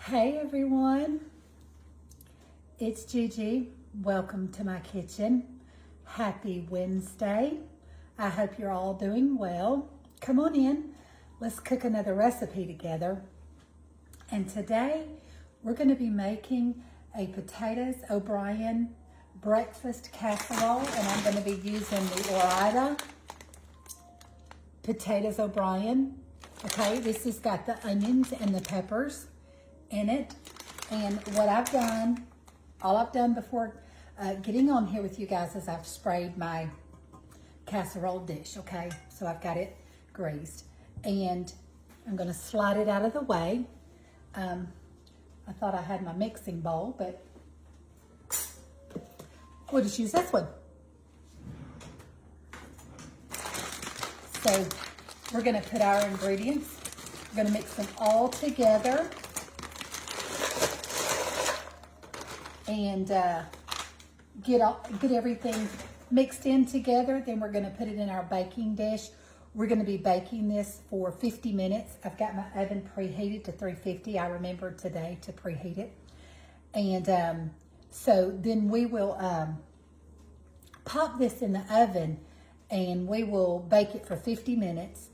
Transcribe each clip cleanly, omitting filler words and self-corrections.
Hey everyone, it's Gigi. Welcome to my kitchen. Happy Wednesday. I hope you're all doing well. Come on in, let's cook another recipe together. And today we're going to be making a potatoes O'Brien breakfast casserole, and I'm going to be using the Ore-Ida potatoes O'Brien. Okay, this has got the onions and the peppers in it. And what I've done, all I've done before getting on here with you guys is I've sprayed my casserole dish, okay? So I've got it greased. And I'm gonna slide it out of the way. I thought I had my mixing bowl, but we'll just use this one. So we're gonna put our ingredients, we're gonna mix them all together and get everything mixed in together. Then we're gonna put it in our baking dish. We're gonna be baking this for 50 minutes. I've got my oven preheated to 350. I remembered today to preheat it. And so then we will pop this in the oven and we will bake it for 50 minutes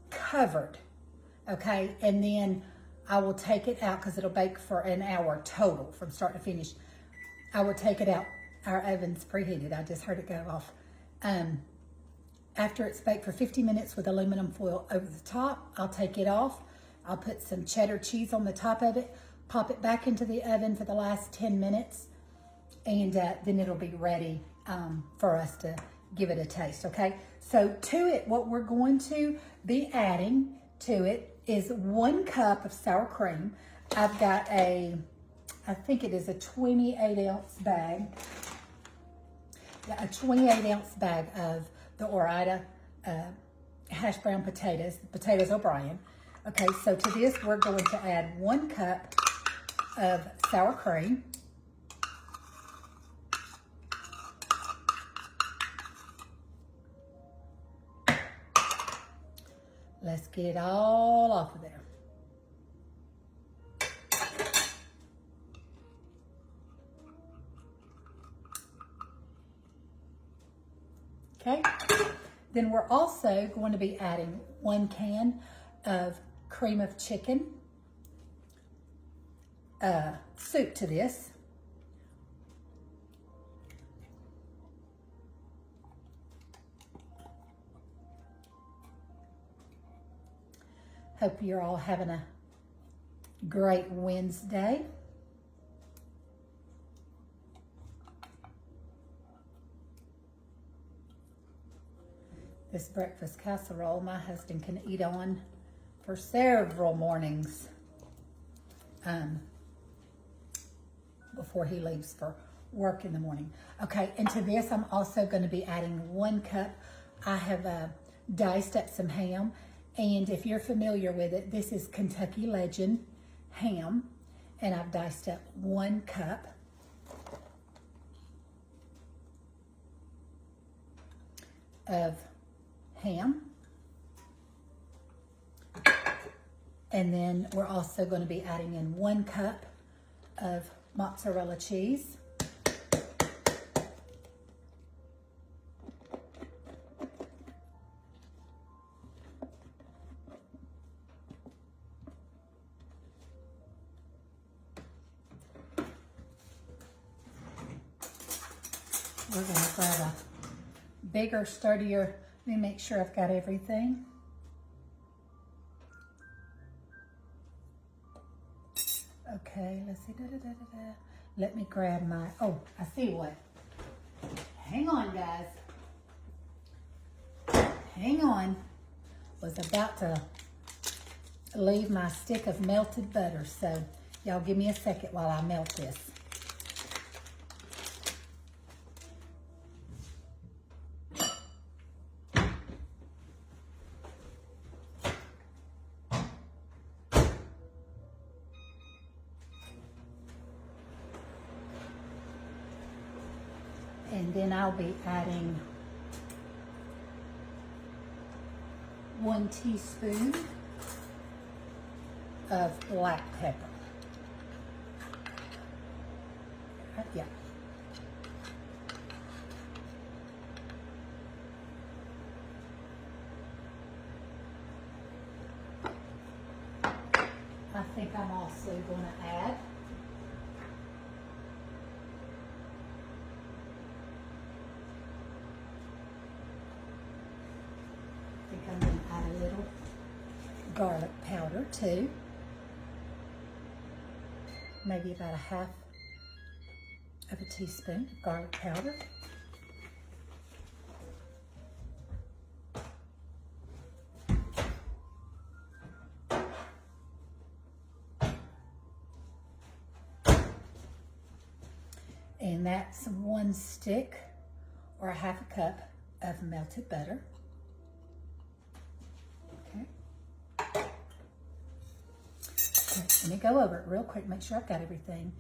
covered, okay? And then I will take it out because it'll bake for an hour total from start to finish. I will take it out. Our oven's preheated. I just heard it go off. After it's baked for 50 minutes with aluminum foil over the top, I'll take it off. I'll put some cheddar cheese on the top of it, pop it back into the oven for the last 10 minutes, and then it'll be ready for us to give it a taste, okay? So to it, what we're going to be adding to it is 1 cup of sour cream. I've got I think it is a 28-ounce bag. Yeah, a 28-ounce bag of the Ore-Ida hash brown potatoes O'Brien. Okay, so to this, we're going to add 1 cup of sour cream. Let's get it all off of there. Okay, then we're also going to be adding 1 can of cream of chicken soup to this. Hope you're all having a great Wednesday. This breakfast casserole my husband can eat on for several mornings before he leaves for work in the morning. Okay, and to this I'm also going to be adding 1 cup. I have diced up some ham, and if you're familiar with it, this is Kentucky Legend ham, and I've diced up 1 cup. Of ham. And then we're also going to be adding in 1 cup of mozzarella cheese. We're going to grab a bigger, sturdier. Let me make sure I've got everything. Okay, let's see. Let me grab my, oh, I see what. Hang on, guys. Hang on. Was about to leave my stick of melted butter, so y'all give me a second while I melt this. And then I'll be adding 1 teaspoon of black pepper. Yeah. I think I'm also going to add a little garlic powder too. Maybe about a half of a teaspoon of garlic powder. And that's 1 stick or a half a cup of melted butter. Okay. Let me go over it real quick, make sure I've got everything.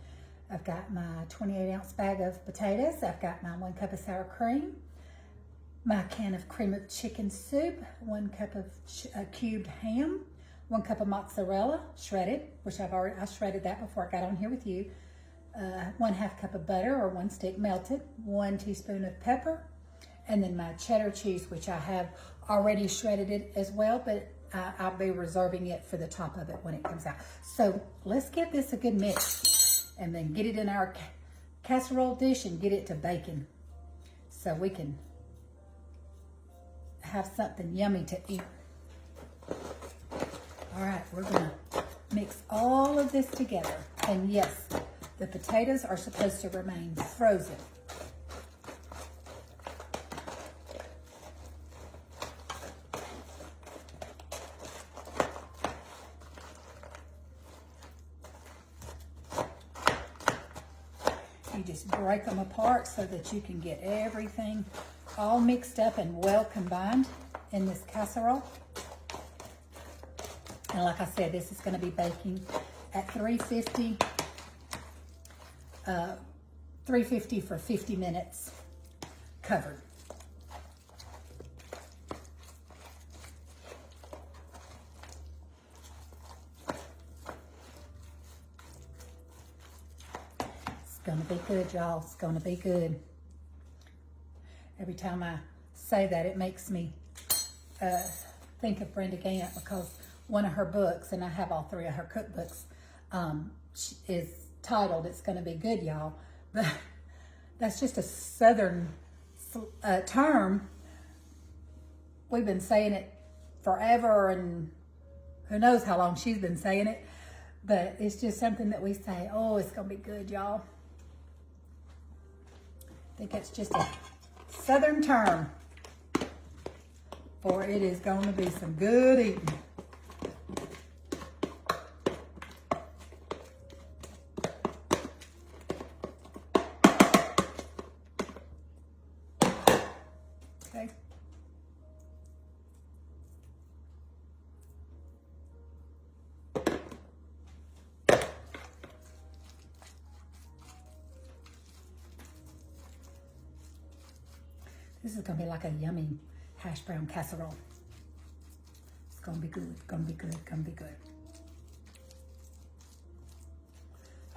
I've got my 28-ounce bag of potatoes. I've got my 1 cup of sour cream, my can of cream of chicken soup, 1 cup of cubed ham, 1 cup of mozzarella, shredded, which I shredded that before I got on here with you. 1/2 cup of butter or 1 stick melted, 1 teaspoon of pepper, and then my cheddar cheese, which I have already shredded it as well, but I'll be reserving it for the top of it when it comes out. So let's give this a good mix and then get it in our casserole dish and get it to baking so we can have something yummy to eat. All right, we're gonna mix all of this together. And yes, the potatoes are supposed to remain frozen. You just break them apart so that you can get everything all mixed up and well combined in this casserole. And like I said, this is going to be baking at 350 for 50 minutes covered. It's going to be good, y'all. It's going to be good. Every time I say that, it makes me think of Brenda Gant, because one of her books, and I have all 3 of her cookbooks, is titled "It's Gonna Be Good, Y'all." But that's just a Southern term. We've been saying it forever, and who knows how long she's been saying it, but it's just something that we say, oh, it's gonna be good, y'all. I think it's just a Southern term for it is going to be some good eating. Okay. This is going to be like a yummy hash brown casserole. It's going to be good, going to be good, going to be good.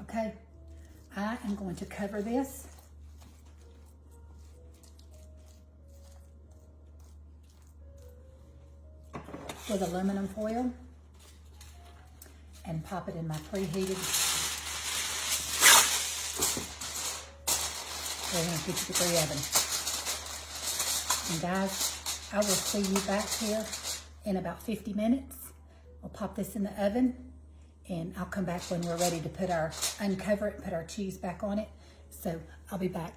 Okay, I am going to cover this with aluminum foil and pop it in my preheated 350-degree oven. And guys, I will see you back here in about 50 minutes. We'll pop this in the oven, and I'll come back when we're ready to uncover it, put our cheese back on it. So I'll be back.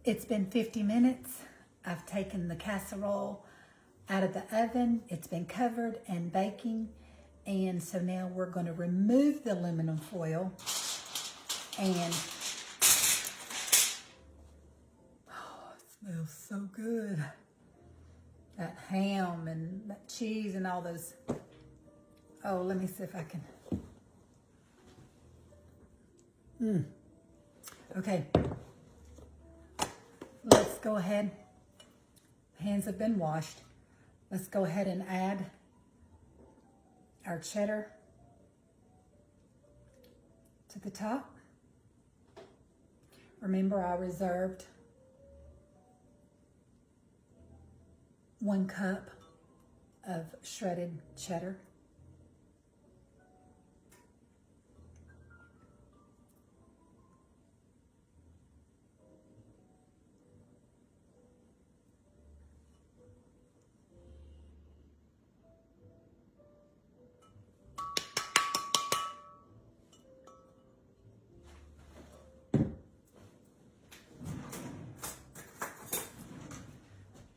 It's been 50 minutes. I've taken the casserole out of the oven. It's been covered and baking. And so now we're going to remove the aluminum foil and smells so good. That ham and that cheese and all those. Oh, let me see if I can. Okay. Let's go ahead. Hands have been washed. Let's go ahead and add our cheddar to the top. Remember, I reserved 1 cup of shredded cheddar.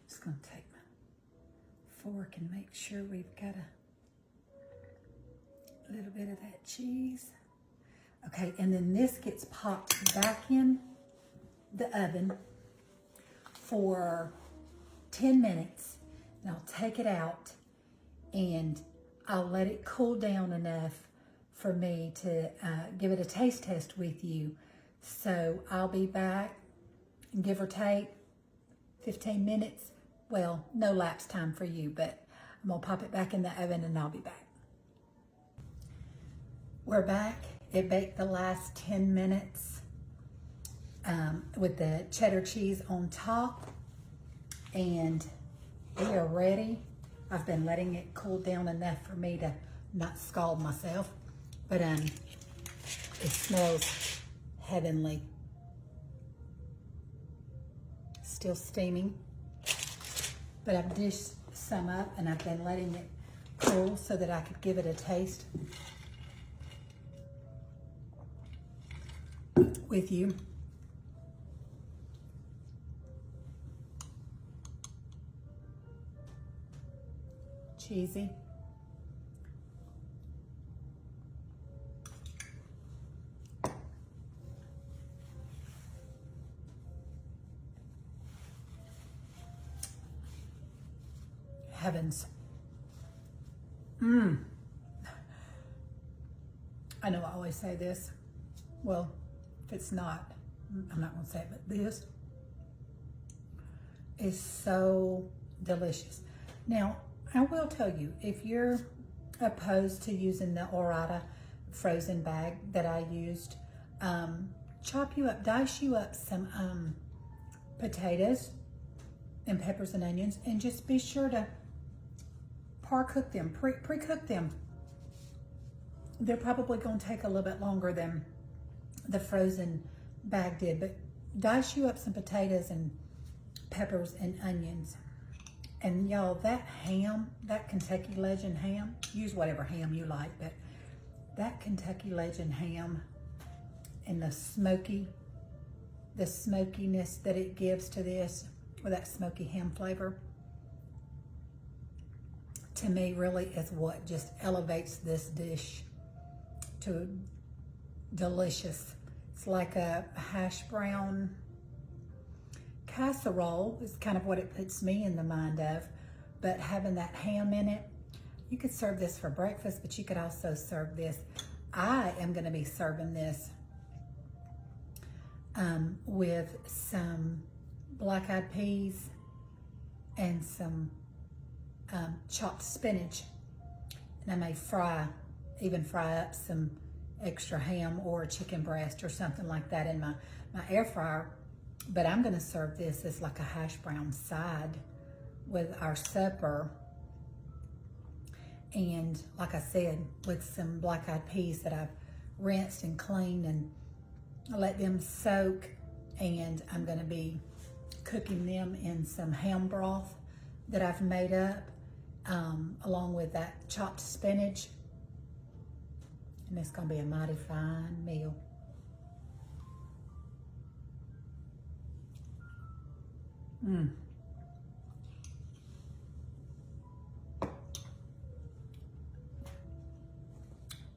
Just gonna take my fork and make sure we've got a little bit of that cheese. Okay, and then this gets popped back in the oven for 10 minutes. And I'll take it out and I'll let it cool down enough for me to give it a taste test with you. So I'll be back, give or take 15 minutes. Well, no lapse time for you, but I'm gonna pop it back in the oven and I'll be back. We're back. It baked the last 10 minutes with the cheddar cheese on top, and we are ready. I've been letting it cool down enough for me to not scald myself, but it smells heavenly. Still steaming, but I've dished some up and I've been letting it cool so that I could give it a taste with you. Cheesy. Heavens. I know I always say this. Well, if it's not, I'm not going to say it, but this is so delicious. Now, I will tell you, if you're opposed to using the Orata frozen bag that I used, dice you up some potatoes and peppers and onions, and just be sure to par-cook them, pre-cook them. They're probably going to take a little bit longer than the frozen bag did, but dice you up some potatoes and peppers and onions. And y'all, that ham, that Kentucky Legend ham, use whatever ham you like, but that Kentucky Legend ham and the smokiness that it gives to this with that smoky ham flavor, to me really is what just elevates this dish to delicious. It's like a hash brown casserole is kind of what it puts me in the mind of, but having that ham in it, you could serve this for breakfast, but you could also serve this. I am going to be serving this with some black-eyed peas and some chopped spinach, and I may even fry up some extra ham or chicken breast or something like that in my air fryer. But I'm going to serve this as like a hash brown side with our supper. And like I said, with some black-eyed peas that I've rinsed and cleaned and let them soak. And I'm going to be cooking them in some ham broth that I've made up, along with that chopped spinach. And it's going to be a mighty fine meal.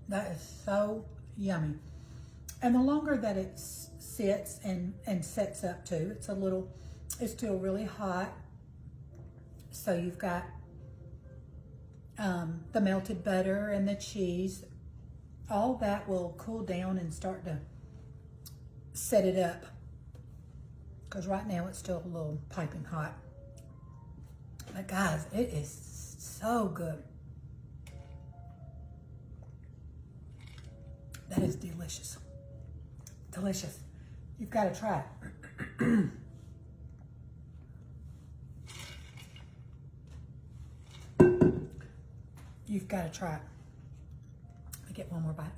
That is so yummy. And the longer that it sits and sets up too, it's still really hot. So you've got the melted butter and the cheese. All that will cool down and start to set it up. Because right now it's still a little piping hot. But guys, it is so good. That is delicious. Delicious. You've got to try it. You've got to try it. Let me get one more bite.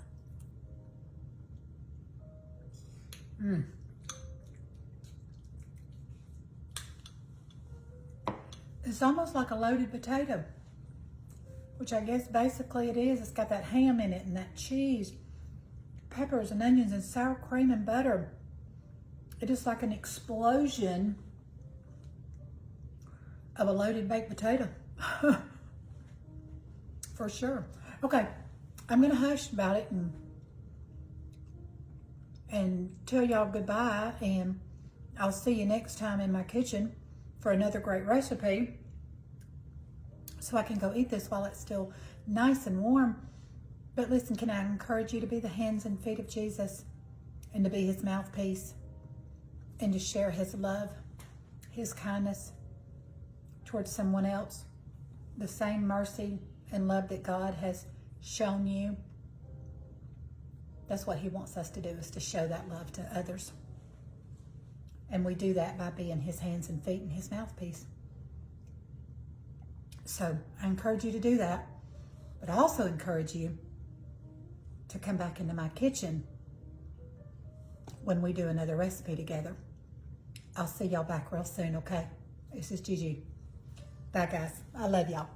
It's almost like a loaded potato, which I guess basically it is. It's got that ham in it and that cheese, peppers and onions and sour cream and butter. It is like an explosion of a loaded baked potato. For sure. Okay, I'm gonna hush about it and tell y'all goodbye, and I'll see you next time in my kitchen for another great recipe, so I can go eat this while it's still nice and warm. But listen, can I encourage you to be the hands and feet of Jesus and to be his mouthpiece and to share his love, his kindness towards someone else, the same mercy and love that God has shown you. That's what he wants us to do, is to show that love to others. And we do that by being his hands and feet and his mouthpiece. So I encourage you to do that, but I also encourage you to come back into my kitchen when we do another recipe together. I'll see y'all back real soon, okay? This is Gigi. Bye, guys. I love y'all.